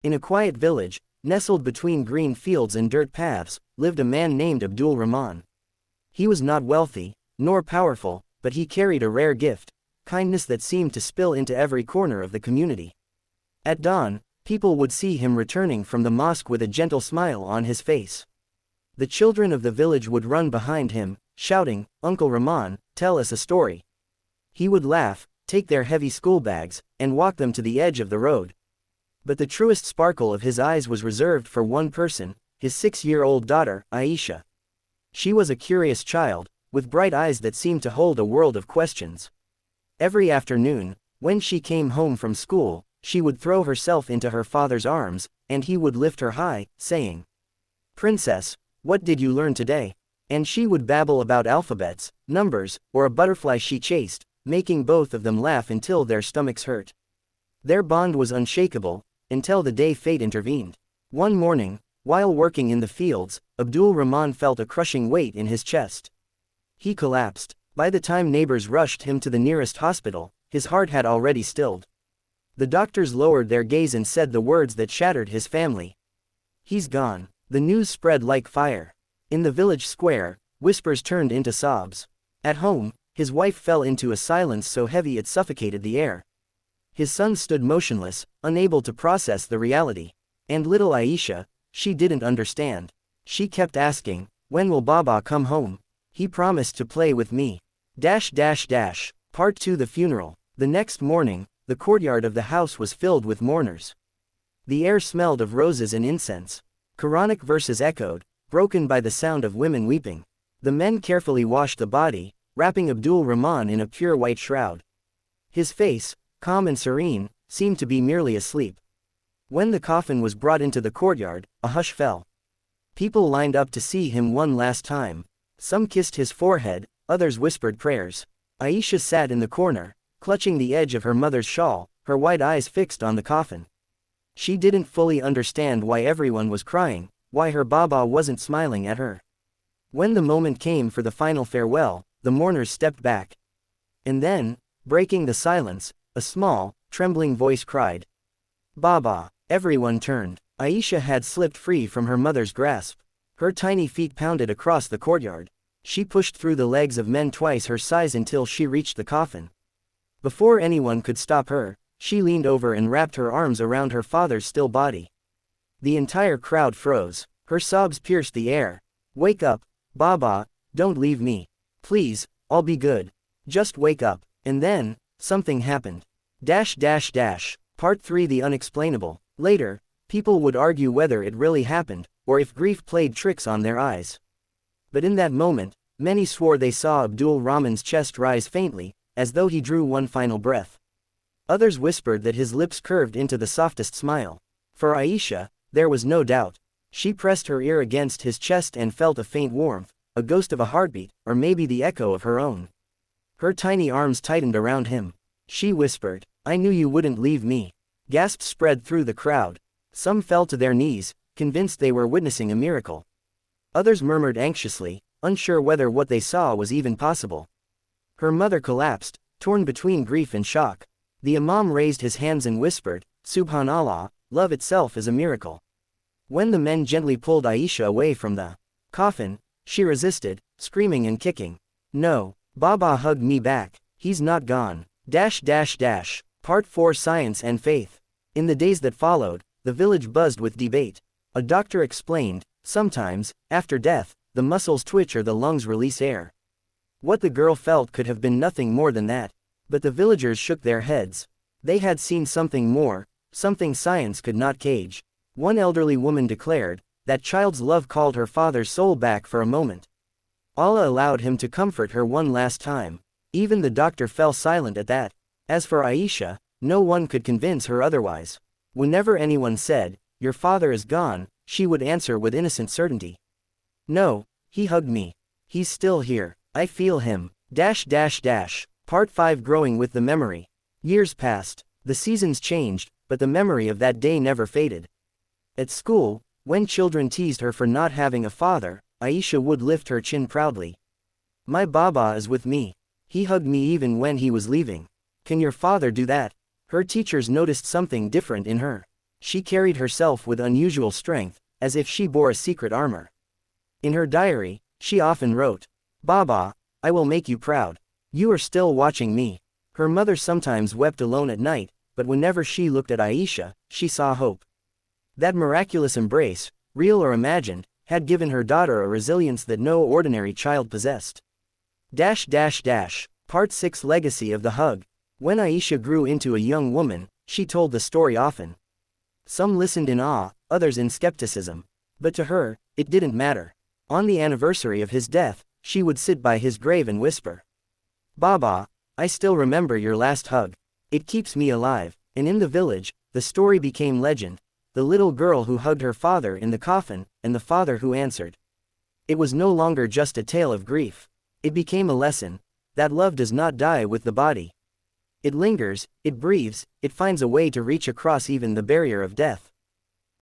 In a quiet village, nestled between green fields and dirt paths, lived a man named Abdul Rahman. He was not wealthy, nor powerful, but he carried a rare gift, kindness that seemed to spill into every corner of the community. At dawn, people would see him returning from the mosque with a gentle smile on his face. The children of the village would run behind him, shouting, "Uncle Rahman, tell us a story." He would laugh, take their heavy school bags, and walk them to the edge of the road. But the truest sparkle of his eyes was reserved for one person, his 6-year-old daughter, Aisha. She was a curious child, with bright eyes that seemed to hold a world of questions. Every afternoon, when she came home from school, she would throw herself into her father's arms, and he would lift her high, saying, "Princess, what did you learn today?" And she would babble about alphabets, numbers, or a butterfly she chased, making both of them laugh until their stomachs hurt. Their bond was unshakable, until the day fate intervened. One morning, while working in the fields, Abdul Rahman felt a crushing weight in his chest. He collapsed. By the time neighbors rushed him to the nearest hospital, his heart had already stilled. The doctors lowered their gaze and said the words that shattered his family. "He's gone." The news spread like fire. In the village square, whispers turned into sobs. At home, his wife fell into a silence so heavy it suffocated the air. His son stood motionless, unable to process the reality. And little Aisha, she didn't understand. She kept asking, "When will Baba come home? He promised to play with me." Part 2. The funeral. The next morning, the courtyard of the house was filled with mourners. The air smelled of roses and incense. Quranic verses echoed, broken by the sound of women weeping. The men carefully washed the body, wrapping Abdul Rahman in a pure white shroud. His face, calm and serene, seemed to be merely asleep. When the coffin was brought into the courtyard, a hush fell. People lined up to see him one last time. Some kissed his forehead, others whispered prayers. Aisha sat in the corner, clutching the edge of her mother's shawl, her wide eyes fixed on the coffin. She didn't fully understand why everyone was crying, why her Baba wasn't smiling at her. When the moment came for the final farewell, the mourners stepped back. And then, breaking the silence, a small, trembling voice cried, "Baba!" Everyone turned. Aisha had slipped free from her mother's grasp. Her tiny feet pounded across the courtyard. She pushed through the legs of men twice her size until she reached the coffin. Before anyone could stop her, she leaned over and wrapped her arms around her father's still body. The entire crowd froze. Her sobs pierced the air. "Wake up, Baba, don't leave me. Please, I'll be good. Just wake up." And then, something happened. Part 3. The unexplainable. Later, people would argue whether it really happened, or if grief played tricks on their eyes. But in that moment, many swore they saw Abdul Rahman's chest rise faintly, as though he drew one final breath. Others whispered that his lips curved into the softest smile. For Aisha, there was no doubt. She pressed her ear against his chest and felt a faint warmth, a ghost of a heartbeat, or maybe the echo of her own. Her tiny arms tightened around him. She whispered, "I knew you wouldn't leave me." Gasps spread through the crowd. Some fell to their knees, convinced they were witnessing a miracle. Others murmured anxiously, unsure whether what they saw was even possible. Her mother collapsed, torn between grief and shock. The Imam raised his hands and whispered, "Subhanallah, love itself is a miracle." When the men gently pulled Aisha away from the coffin, she resisted, screaming and kicking. "No." Baba hugged me back. "He's not gone." Part 4. Science and Faith. In the days that followed, the village buzzed with debate. A doctor explained, sometimes, after death, the muscles twitch or the lungs release air. What the girl felt could have been nothing more than that. But the villagers shook their heads. They had seen something more, something science could not cage. One elderly woman declared, that child's love called her father's soul back for a moment. Allah allowed him to comfort her one last time. Even the doctor fell silent at that. As for Aisha, no one could convince her otherwise. Whenever anyone said, "Your father is gone," she would answer with innocent certainty, "No, he hugged me. He's still here. I feel him." Part 5. Growing with the memory. Years passed. The seasons changed, but the memory of that day never faded. At school, when children teased her for not having a father, Aisha would lift her chin proudly. "My Baba is with me. He hugged me even when he was leaving. Can your father do that?" Her teachers noticed something different in her. She carried herself with unusual strength, as if she bore a secret armor. In her diary, she often wrote, "Baba, I will make you proud. You are still watching me." Her mother sometimes wept alone at night, but whenever she looked at Aisha, she saw hope. That miraculous embrace, real or imagined, had given her daughter a resilience that no ordinary child possessed. Part 6 Legacy of the Hug. When Aisha grew into a young woman, she told the story often. Some listened in awe, others in skepticism. But to her, it didn't matter. On the anniversary of his death, she would sit by his grave and whisper, "Baba, I still remember your last hug. It keeps me alive." And in the village, the story became legend. The little girl who hugged her father in the coffin, and the father who answered. It was no longer just a tale of grief. It became a lesson that love does not die with the body. It lingers, it breathes, it finds a way to reach across even the barrier of death.